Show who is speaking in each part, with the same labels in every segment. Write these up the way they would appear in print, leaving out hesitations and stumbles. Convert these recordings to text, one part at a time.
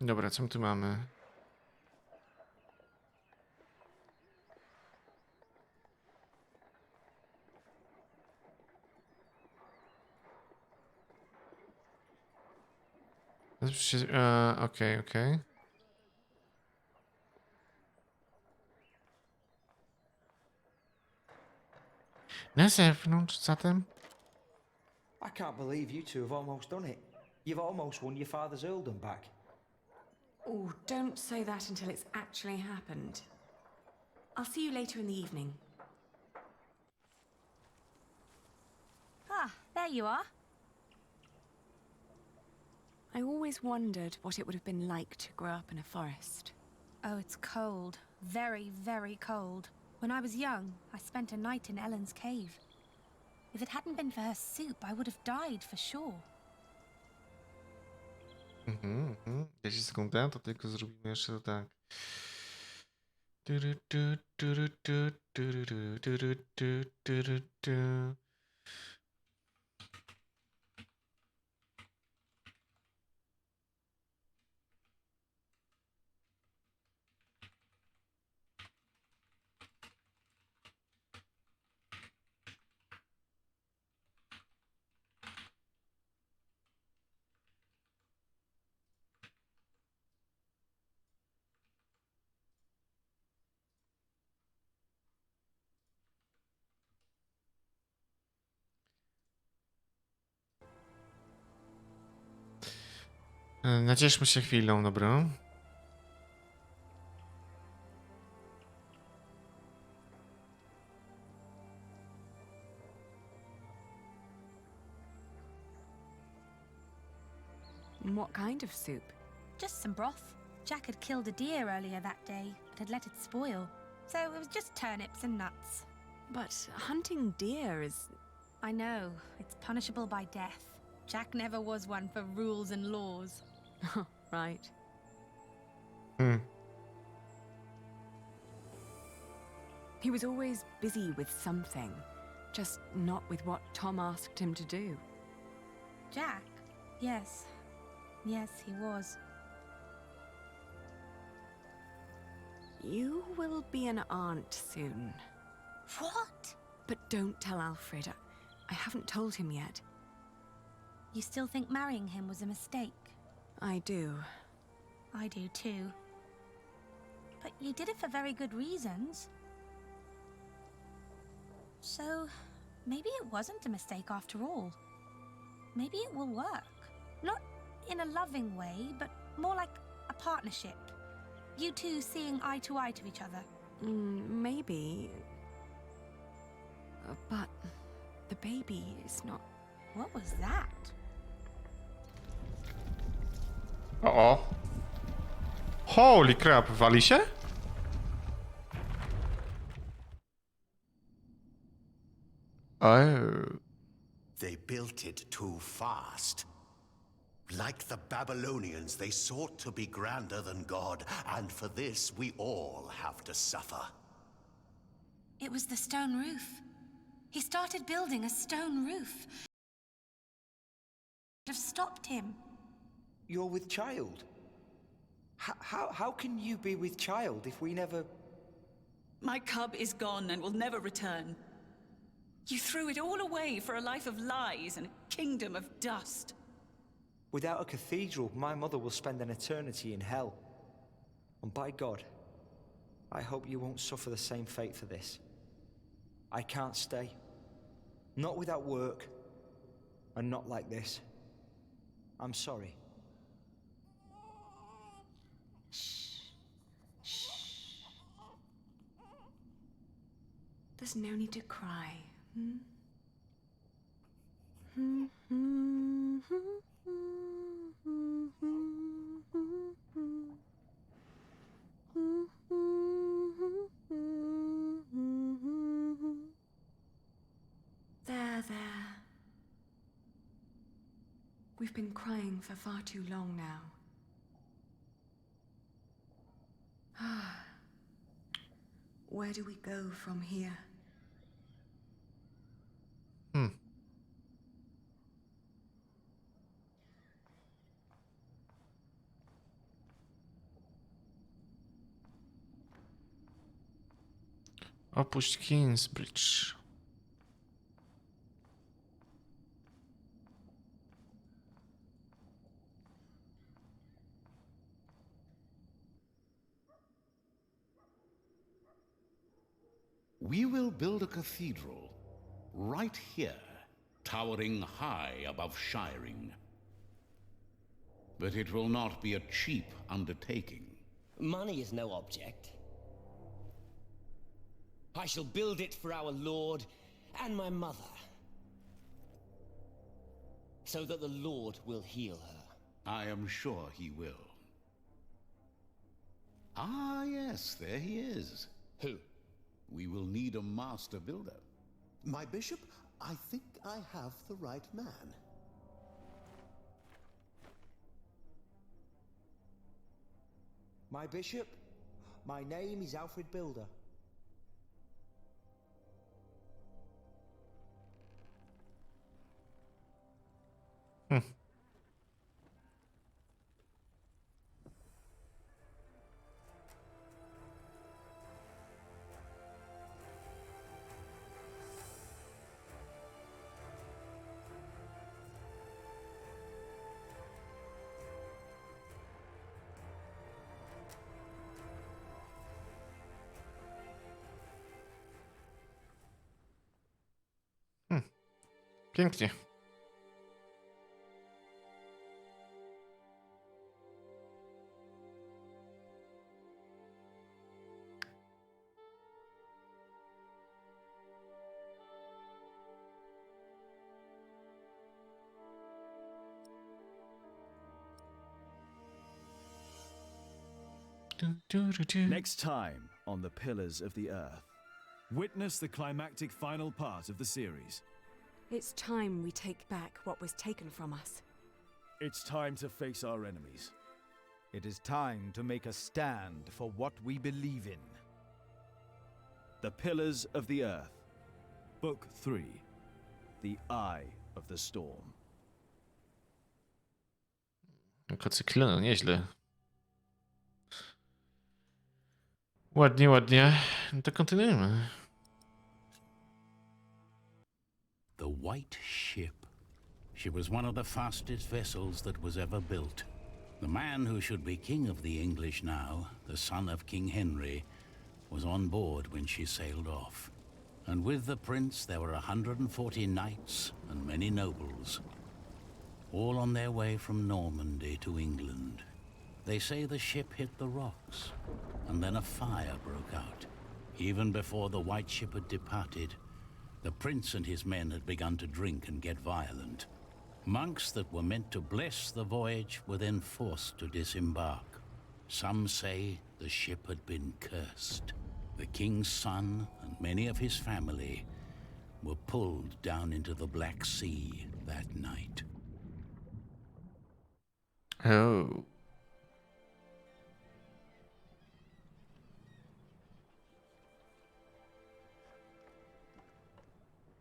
Speaker 1: Dobra, co my tu mamy? Okej, okej. Na zewnątrz zatem?
Speaker 2: I can't believe you two have almost done it. You've almost won your father's earldom back.
Speaker 3: Oh, don't say that until it's actually happened. I'll see you later in the evening.
Speaker 4: Ah, there you are.
Speaker 3: I always wondered what it would have been like to grow up in a forest.
Speaker 4: Oh, it's cold. Very, very cold. When I was young, I spent a night in Ellen's cave. If it hadn't been for her soup, I would have died for sure.
Speaker 1: Dajcie sekundę, to tylko zrobimy jeszcze to tak. Nacieszmy się chwilą, dobra?
Speaker 3: What kind of soup?
Speaker 4: Just some broth. Jack had killed a deer earlier that day, but had let it spoil. So it was just turnips and nuts.
Speaker 3: But hunting deer is...
Speaker 4: I know, it's punishable by death. Jack never was one for rules and laws.
Speaker 3: right. He was always busy with something, just not with what Tom asked him to do.
Speaker 4: Jack? Yes. Yes, he was.
Speaker 3: You will be an aunt soon.
Speaker 4: What?
Speaker 3: But don't tell Alfred. I haven't told him yet.
Speaker 4: You still think marrying him was a mistake?
Speaker 3: I do.
Speaker 4: I do too. But you did it for very good reasons. So, maybe it wasn't a mistake after all. Maybe it will work. Not in a loving way, but more like a partnership. You two seeing eye to each other.
Speaker 3: Maybe. But the baby is not...
Speaker 4: What was that?
Speaker 1: O! Holy crap, wali się? Oh.
Speaker 5: They built it too fast. Like the Babylonians, they sought to be grander than God, and for this we all have to suffer.
Speaker 4: It was the stone roof. He started building a stone roof. Could have stopped him.
Speaker 2: You're with child? How can you be with child if we never...
Speaker 6: My cub is gone and will never return. You threw it all away for a life of lies and a kingdom of dust.
Speaker 2: Without a cathedral, my mother will spend an eternity in hell. And by God, I hope you won't suffer the same fate for this. I can't stay. Not without work, and not like this. I'm sorry.
Speaker 3: There's no need to cry. There. We've been crying for far too long now. Where do we go from here?
Speaker 1: Opuść Kingsbridge.
Speaker 7: We will build a cathedral right here, towering high above Shiring. But it will not be a cheap undertaking.
Speaker 8: Money is no object. I shall build it for our Lord and my mother, so that the Lord will heal her.
Speaker 7: I am sure he will. Ah, yes, there he is.
Speaker 8: Who?
Speaker 7: We will need a master builder.
Speaker 5: My bishop, I think I have the right man.
Speaker 2: My bishop, my name is Alfred Builder.
Speaker 1: Pięknie.
Speaker 9: Next time on The Pillars of the Earth, witness the climactic final part of the series.
Speaker 10: It's time we take back what was taken from us.
Speaker 9: It's time to face our enemies.
Speaker 11: It is time to make a stand for what we believe in.
Speaker 9: The Pillars of the Earth, Book 3, The Eye of the Storm.
Speaker 1: Kocyklino, nieźle. Ładnie, ładnie. No to kontynuujemy.
Speaker 7: The White Ship. She was one of the fastest vessels that was ever built. The man who should be king of the English now, the son of King Henry, was on board when she sailed off. And with the prince there were 140 knights and many nobles, all on their way from Normandy to England. They say the ship hit the rocks, and then a fire broke out. Even before the White Ship had departed, the prince and his men had begun to drink and get violent. Monks that were meant to bless the voyage were then forced to disembark. Some say the ship had been cursed. The king's son and many of his family were pulled down into the Black Sea that night.
Speaker 1: Oh.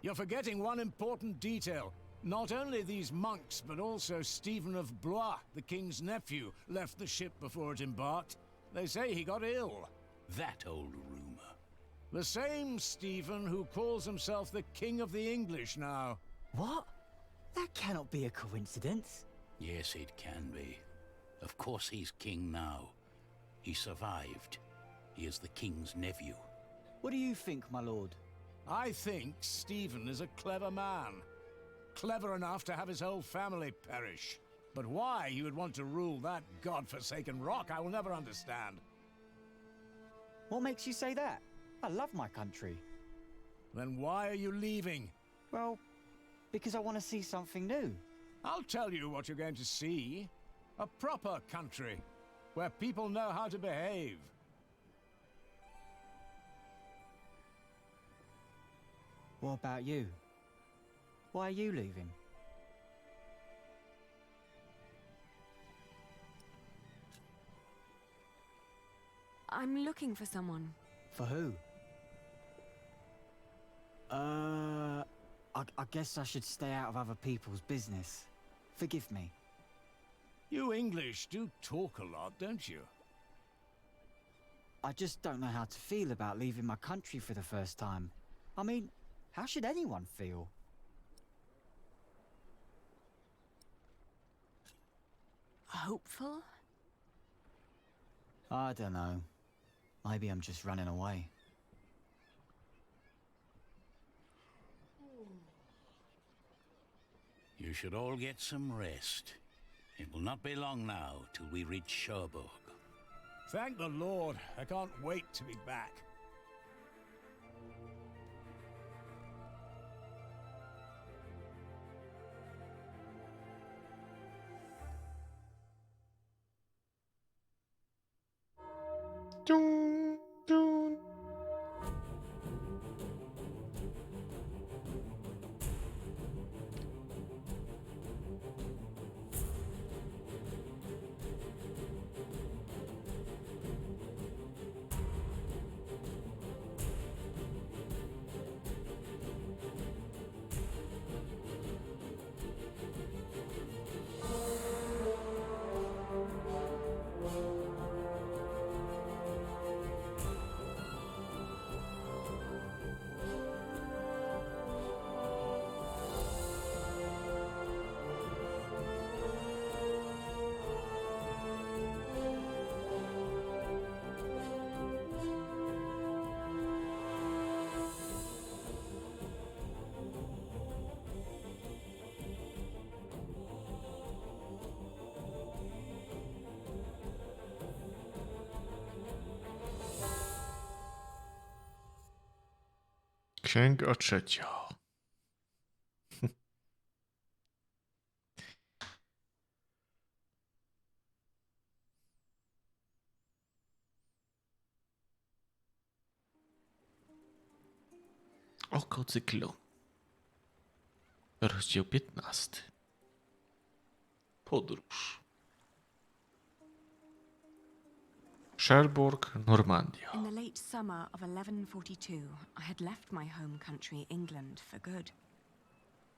Speaker 12: You're forgetting one important detail. Not only these monks, but also Stephen of Blois, the king's nephew, left the ship before it embarked. They say he got ill.
Speaker 7: That old rumor.
Speaker 12: The same Stephen who calls himself the King of the English now.
Speaker 13: What? That cannot be a coincidence.
Speaker 7: Yes, it can be. Of course he's king now. He survived. He is the king's nephew.
Speaker 13: What do you think, my lord?
Speaker 12: I think Stephen is a clever man. Clever enough to have his whole family perish. But why he would want to rule that god-forsaken rock, I will never understand.
Speaker 13: What makes you say that? I love my country.
Speaker 12: Then why are you leaving?
Speaker 13: Well, because I want to see something new.
Speaker 12: I'll tell you what you're going to see. A proper country, where people know how to behave.
Speaker 13: What about you? Why are you leaving?
Speaker 10: I'm looking for someone.
Speaker 13: For who? I guess I should stay out of other people's business. Forgive me.
Speaker 12: You English do talk a lot, don't you?
Speaker 13: I just don't know how to feel about leaving my country for the first time. I mean, how should anyone feel?
Speaker 10: Hopeful?
Speaker 13: I don't know. Maybe I'm just running away.
Speaker 7: You should all get some rest. It will not be long now till we reach Cherbourg.
Speaker 12: Thank the Lord. I can't wait to be back.
Speaker 1: Dun, dun. Księga trzecia. Oko cyklu. Rozdział 15. Podróż. Cherbourg, Normandia.
Speaker 3: In the late summer of 1142, I had left my home country, England, for good.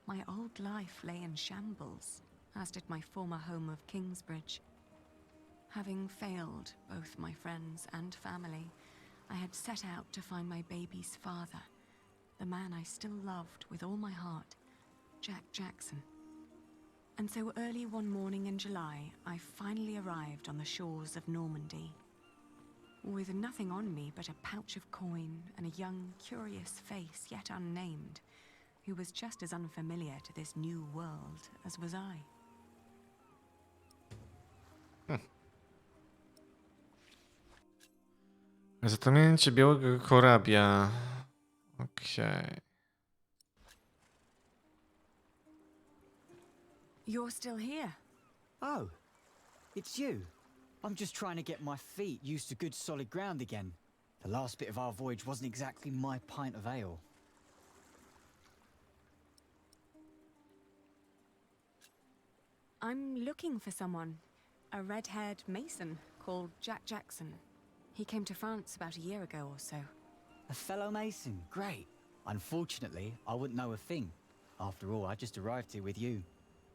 Speaker 3: My old life lay in shambles, as did my former home of Kingsbridge. Having failed both my friends and family, I had set out to find my baby's father, the man I still loved with all my heart, Jack Jackson. And so early one morning in July, I finally arrived on the shores of Normandy. With nothing on me but a pouch of coin and a young, curious face yet unnamed, who was just as unfamiliar to this new world as was I.
Speaker 1: Zatonięcie białego korabia. Okej.
Speaker 3: You're still here?
Speaker 13: Oh, it's you. I'm just trying to get my feet used to good solid ground again. The last bit of our voyage wasn't exactly my pint of ale.
Speaker 3: I'm looking for someone. A red-haired mason called Jack Jackson. He came to France about a year ago or so.
Speaker 13: A fellow mason, great. Unfortunately, I wouldn't know a thing. After all, I just arrived here with you.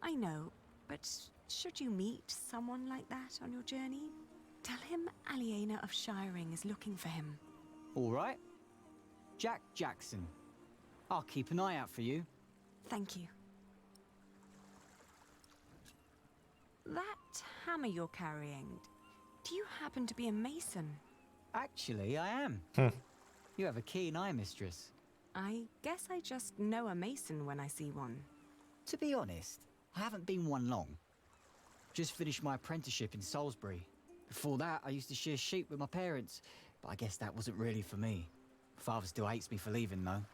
Speaker 3: I know, but should you meet someone like that on your journey, tell him Aliena of Shiring is looking for him.
Speaker 13: All right. Jack Jackson. I'll keep an eye out for you.
Speaker 3: Thank you. That hammer you're carrying, do you happen to be a mason?
Speaker 13: Actually, I am. You have a keen eye, mistress.
Speaker 3: I guess I just know a mason when I see one.
Speaker 13: To be honest, I haven't been one long. Just finished my apprenticeship in Salisbury. Before that, I used to shear sheep with my parents, but I guess that wasn't really for me. Father still hates me for leaving, though.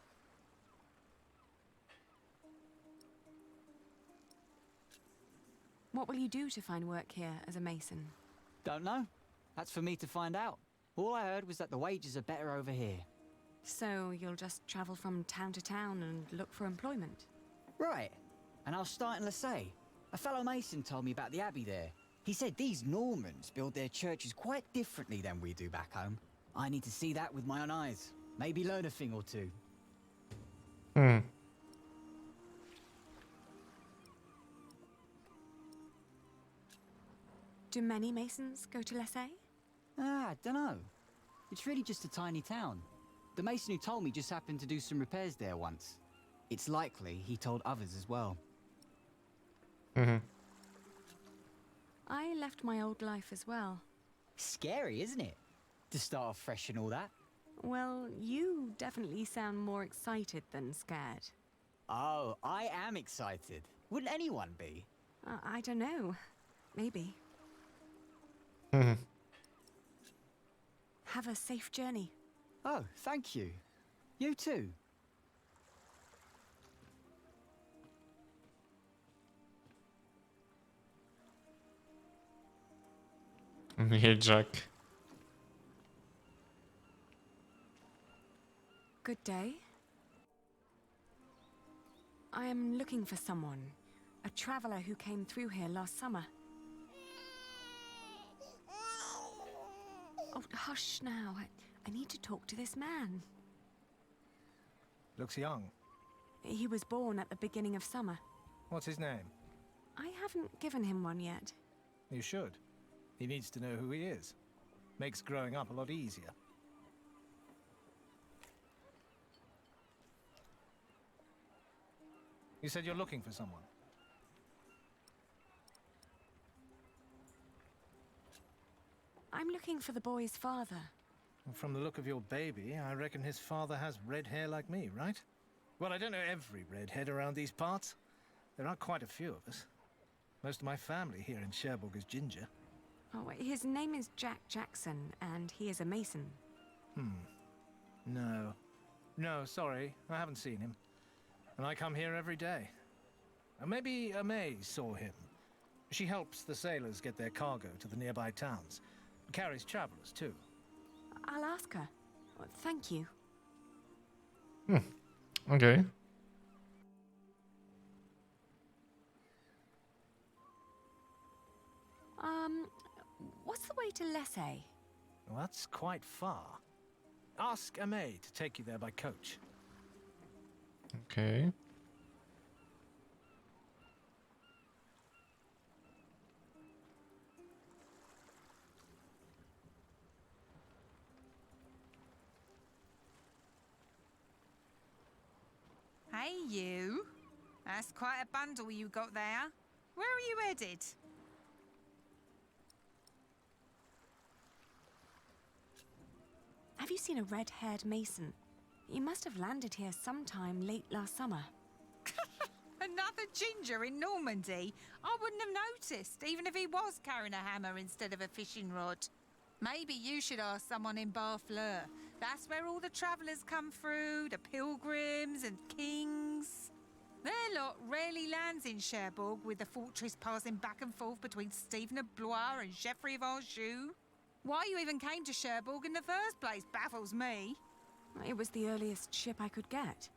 Speaker 3: What will you do to find work here as a mason?
Speaker 13: Don't know. That's for me to find out. All I heard was that the wages are better over here.
Speaker 3: So you'll just travel from town to town and look for employment?
Speaker 13: Right. And I was starting to say, a fellow mason told me about the abbey there. He said these Normans build their churches quite differently than we do back home. I need to see that with my own eyes. Maybe learn a thing or two.
Speaker 3: Do many masons go to Lessay?
Speaker 13: I dunno. It's really just a tiny town. The mason who told me just happened to do some repairs there once. It's likely he told others as well.
Speaker 3: I left my old life as well.
Speaker 13: Scary, isn't it? To start off fresh and all that.
Speaker 3: Well, you definitely sound more excited than scared.
Speaker 13: Oh, I am excited. Wouldn't anyone be?
Speaker 3: I don't know. Maybe. Have a safe journey.
Speaker 13: Oh, thank you. You too.
Speaker 1: Here, Jack.
Speaker 3: Good day. I am looking for someone. A traveler who came through here last summer. Oh, hush now. I need to talk to this man.
Speaker 14: Looks young.
Speaker 3: He was born at the beginning of summer.
Speaker 14: What's his name?
Speaker 3: I haven't given him one yet.
Speaker 14: You should. He needs to know who he is. Makes growing up a lot easier. You said you're looking for someone.
Speaker 3: I'm looking for the boy's father.
Speaker 14: Well, from the look of your baby, I reckon his father has red hair like me, right? Well, I don't know every redhead around these parts. There are quite a few of us. Most of my family here in Cherbourg is ginger.
Speaker 3: Oh, his name is Jack Jackson, and he is a mason.
Speaker 14: No. No, sorry. I haven't seen him. And I come here every day. Maybe May saw him. She helps the sailors get their cargo to the nearby towns. Carries travelers, too.
Speaker 3: I'll ask her. Thank you.
Speaker 1: Okay.
Speaker 3: What's the way to Lessay?
Speaker 14: Well, that's quite far. Ask May to take you there by coach.
Speaker 1: Okay.
Speaker 15: Hey, you. That's quite a bundle you got there. Where are you headed?
Speaker 3: Have you seen a red-haired mason? He must have landed here sometime late last summer.
Speaker 15: Another ginger in Normandy? I wouldn't have noticed, even if he was carrying a hammer instead of a fishing rod. Maybe you should ask someone in Barfleur. That's where all the travellers come through, the pilgrims and kings. Their lot rarely lands in Cherbourg, with the fortress passing back and forth between Stephen of Blois and Geoffrey of Anjou. Why you even came to Cherbourg in the first place baffles me.
Speaker 3: It was the earliest ship I could get.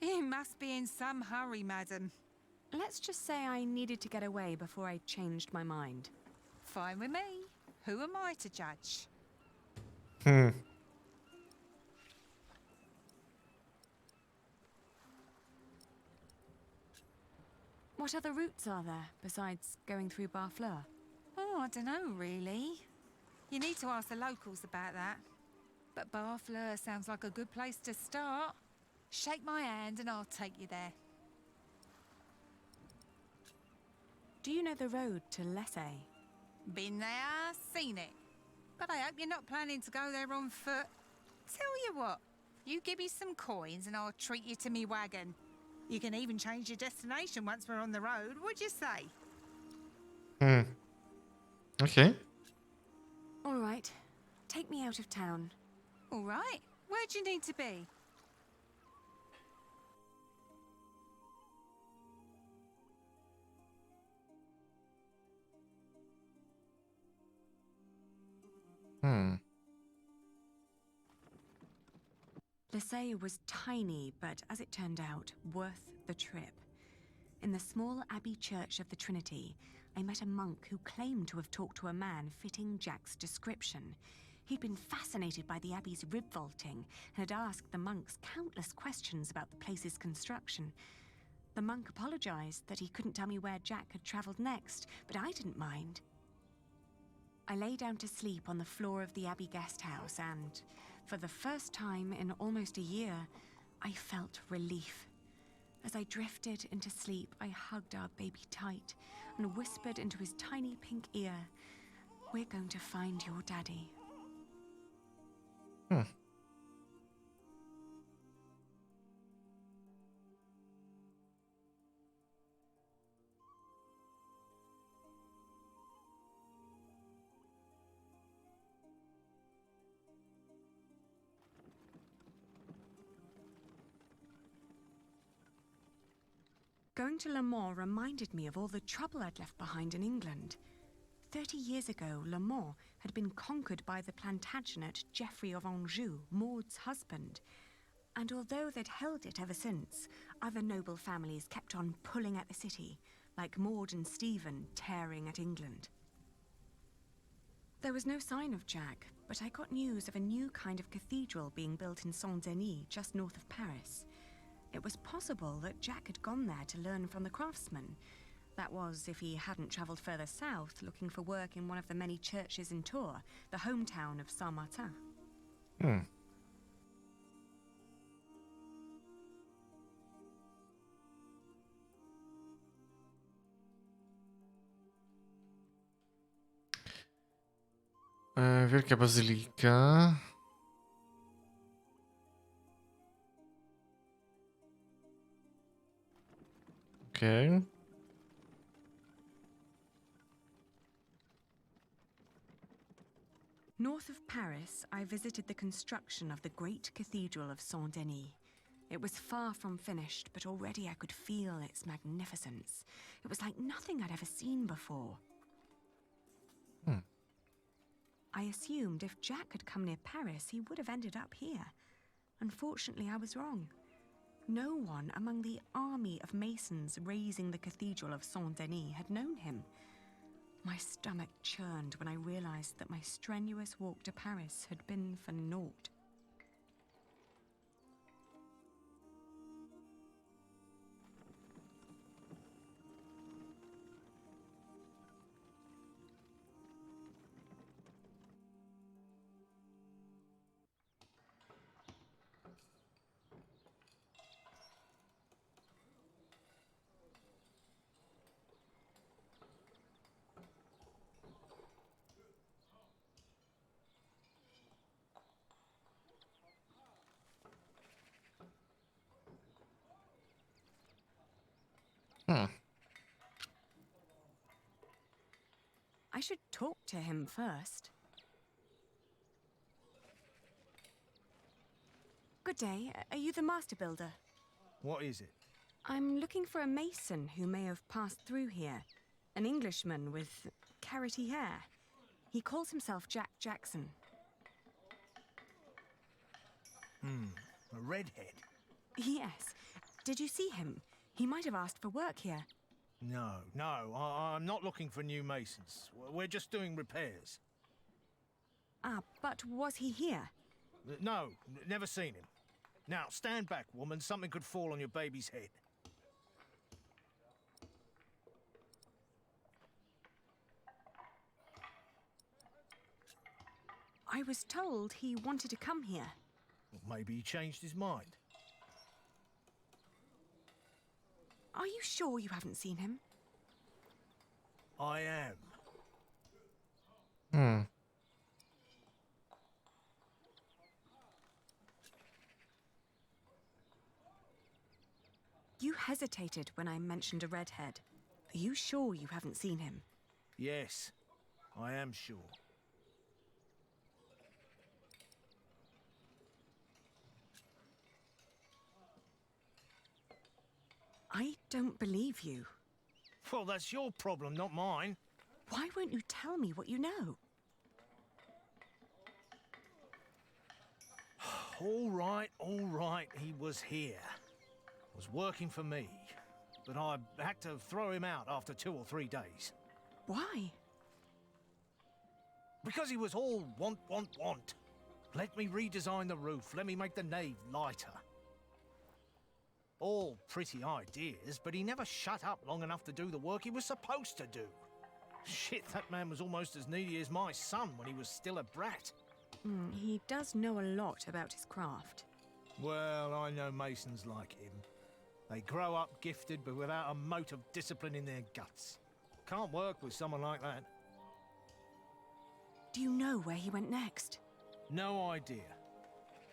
Speaker 15: You must be in some hurry, madam.
Speaker 3: Let's just say I needed to get away before I changed my mind.
Speaker 15: Fine with me. Who am I to judge?
Speaker 3: What other routes are there besides going through Barfleur?
Speaker 15: Oh, I don't know, really. You need to ask the locals about that. But Barfleur sounds like a good place to start. Shake my hand and I'll take you there.
Speaker 3: Do you know the road to Lessay?
Speaker 15: Been there, seen it. But I hope you're not planning to go there on foot. Tell you what, you give me some coins and I'll treat you to me wagon. You can even change your destination once we're on the road, what'd you say?
Speaker 1: Okay.
Speaker 3: All right. Take me out of town.
Speaker 15: All right. Where'd you need to be?
Speaker 3: Lessay was tiny, but as it turned out, worth the trip. In the small abbey church of the Trinity, I met a monk who claimed to have talked to a man fitting Jack's description. He'd been fascinated by the abbey's rib vaulting and had asked the monks countless questions about the place's construction. The monk apologized that he couldn't tell me where Jack had traveled next, but I didn't mind. I lay down to sleep on the floor of the Abbey guest house, and for the first time in almost a year, I felt relief. As I drifted into sleep, I hugged our baby tight and whispered into his tiny pink ear, "We're going to find your daddy." Going to Le Mans reminded me of all the trouble I'd left behind in England. 30 years ago, Le Mans had been conquered by the Plantagenet Geoffrey of Anjou, Maud's husband. And although they'd held it ever since, other noble families kept on pulling at the city, like Maud and Stephen tearing at England. There was no sign of Jack, but I got news of a new kind of cathedral being built in Saint-Denis, just north of Paris. It was possible that Jack had gone there to learn from the craftsmen. That was, if he hadn't travelled further south, looking for work in one of the many churches in Tours, the hometown of Saint-Martin.
Speaker 1: Wielka bazylika. Okay.
Speaker 3: North of Paris, I visited the construction of the great cathedral of Saint-Denis. It was far from finished, but already I could feel its magnificence. It was like nothing I'd ever seen before. I assumed if Jack had come near Paris, he would have ended up here. Unfortunately, I was wrong. No one among the army of masons raising the cathedral of Saint-Denis had known him. My stomach churned when I realized that my strenuous walk to Paris had been for naught. I should talk to him first. Good day. Are you the master builder?
Speaker 14: What is it?
Speaker 3: I'm looking for a mason who may have passed through here. An Englishman with carroty hair. He calls himself Jack Jackson.
Speaker 14: A redhead?
Speaker 3: Yes. Did you see him? He might have asked for work here.
Speaker 14: No, I'm not looking for new masons. We're just doing repairs.
Speaker 3: Ah, but was he here?
Speaker 14: No, never seen him. Now, stand back, woman. Something could fall on your baby's head.
Speaker 3: I was told he wanted to come here.
Speaker 14: Well, maybe he changed his mind.
Speaker 3: Are you sure you haven't seen him?
Speaker 14: I am.
Speaker 3: You hesitated when I mentioned a redhead. Are you sure you haven't seen him?
Speaker 14: Yes, I am sure.
Speaker 3: I don't believe you.
Speaker 14: Well, that's your problem, not mine.
Speaker 3: Why won't you tell me what you know?
Speaker 14: All right, he was here. Was working for me. But I had to throw him out after 2 or 3 days.
Speaker 3: Why?
Speaker 14: Because he was all want. Let me redesign the roof, let me make the nave lighter. All pretty ideas, but he never shut up long enough to do the work he was supposed to do. Shit, that man was almost as needy as my son when he was still a brat.
Speaker 10: He does know a lot about his craft.
Speaker 14: Well, I know masons like him. They grow up gifted, but without a mote of discipline in their guts. Can't work with someone like that.
Speaker 10: Do you know where he went next?
Speaker 14: No idea.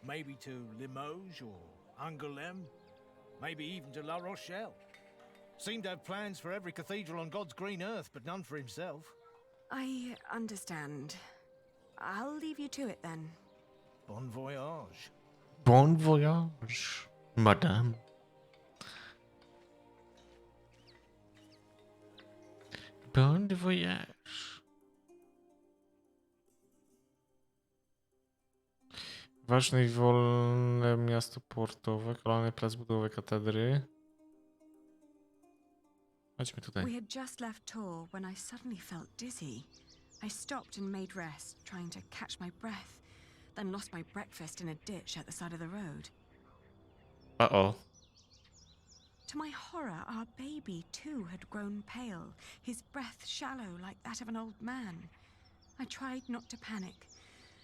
Speaker 14: Maybe to Limoges or Angoulême. Maybe even to La Rochelle. Seemed to have plans for every cathedral on God's green earth, but none for himself.
Speaker 10: I understand. I'll leave you to it then.
Speaker 14: Bon voyage.
Speaker 1: Bon voyage, madame. Bon voyage. Ważne i wolne miasto portowe, kolejny plac budowy katedry. Chodźmy tutaj.
Speaker 3: We had just left Tours when I suddenly felt dizzy. I stopped and made rest, trying to catch my breath, then lost my breakfast in a ditch at the side of the road.
Speaker 1: Uh-oh.
Speaker 3: To my horror, our baby too had grown pale, his breath shallow like that of an old man. I tried not to panic,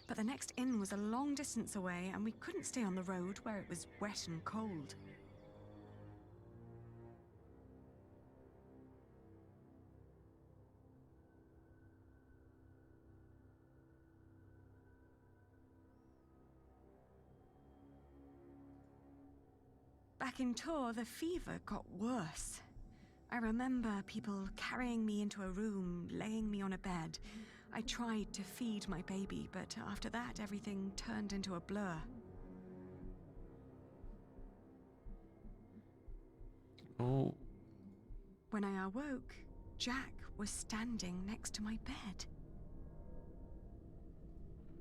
Speaker 3: but the next inn was a long distance away and we couldn't stay on the road where it was wet and cold. Back in Tours, the fever got worse. I remember people carrying me into a room, laying me on a bed. I tried to feed my baby, but after that, everything turned into a blur.
Speaker 1: Oh.
Speaker 3: When I awoke, Jack was standing next to my bed.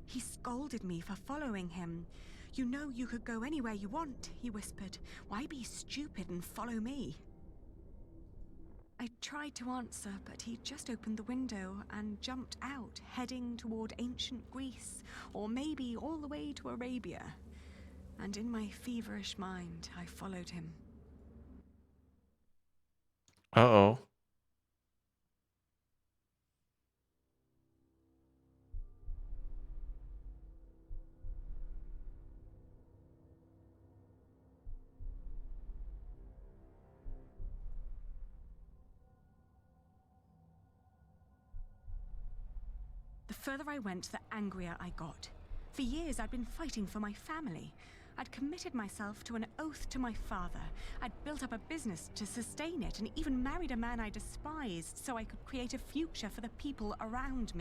Speaker 3: He scolded me for following him. "You know you could go anywhere you want," he whispered. "Why be stupid and follow me?" I tried to answer, but he just opened the window and jumped out, heading toward ancient Greece, or maybe all the way to Arabia. And in my feverish mind, I followed him.
Speaker 1: Uh-oh.
Speaker 3: The further I went, the angrier I got. For years, I'd been fighting for my family. I'd committed myself to an oath to my father. I'd built up a business to sustain it and even married a man I despised so I could create a future for the people around me.